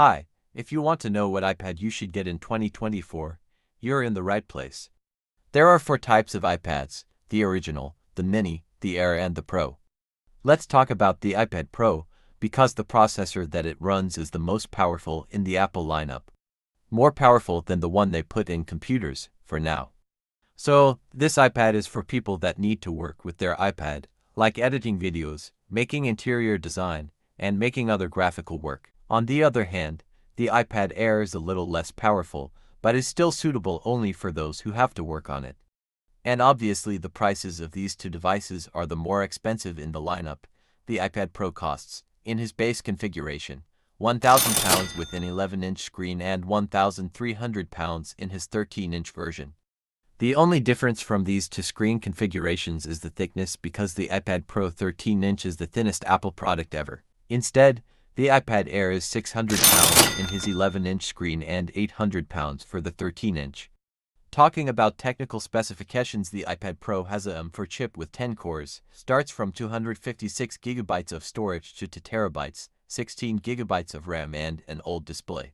Hi, if you want to know what iPad you should get in 2024, you're in the right place. There are four types of iPads: the original, the mini, the Air and the Pro. Let's talk about the iPad Pro, because the processor that it runs is the most powerful in the Apple lineup. More powerful than the one they put in computers, for now. So, this iPad is for people that need to work with their iPad, like editing videos, making interior design, and making other graphical work. On the other hand, the iPad Air is a little less powerful, but is still suitable only for those who have to work on it. And obviously the prices of these two devices are the more expensive in the lineup. The iPad Pro costs, in his base configuration, £1,000 with an 11-inch screen and £1,300 in his 13-inch version. The only difference from these two screen configurations is the thickness, because the iPad Pro 13-inch is the thinnest Apple product ever. Instead, the iPad Air is £600 in his 11-inch screen and £800 for the 13-inch. Talking about technical specifications, the iPad Pro has a M4 chip with 10 cores, starts from 256GB of storage to 2TB, 16GB of RAM and an OLED display.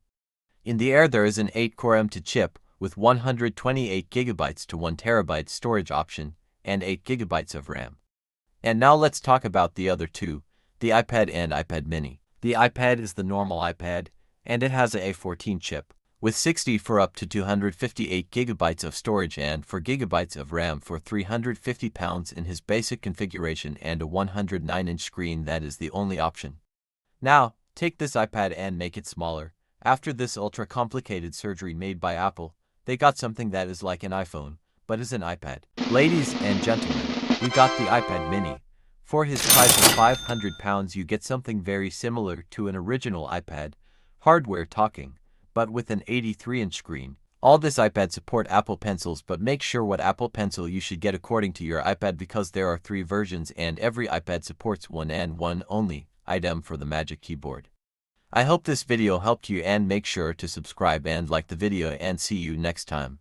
In the Air there is an 8-core M2 chip with 128GB to 1TB storage option and 8GB of RAM. And now let's talk about the other two, the iPad and iPad mini. The iPad is the normal iPad, and it has a A14 chip, with 60 for up to 258GB of storage and 4GB of RAM for £350 in his basic configuration and a 109-inch screen. That is the only option. Now, take this iPad and make it smaller. After this ultra-complicated surgery made by Apple, they got something that is like an iPhone, but is an iPad. Ladies and gentlemen, we got the iPad mini. For his price of £500 you get something very similar to an original iPad, hardware talking, but with an 83-inch screen. All this iPad support Apple Pencils, but make sure what Apple Pencil you should get according to your iPad, because there are 3 versions and every iPad supports one and one only item for the Magic Keyboard. I hope this video helped you, and make sure to subscribe and like the video, and see you next time.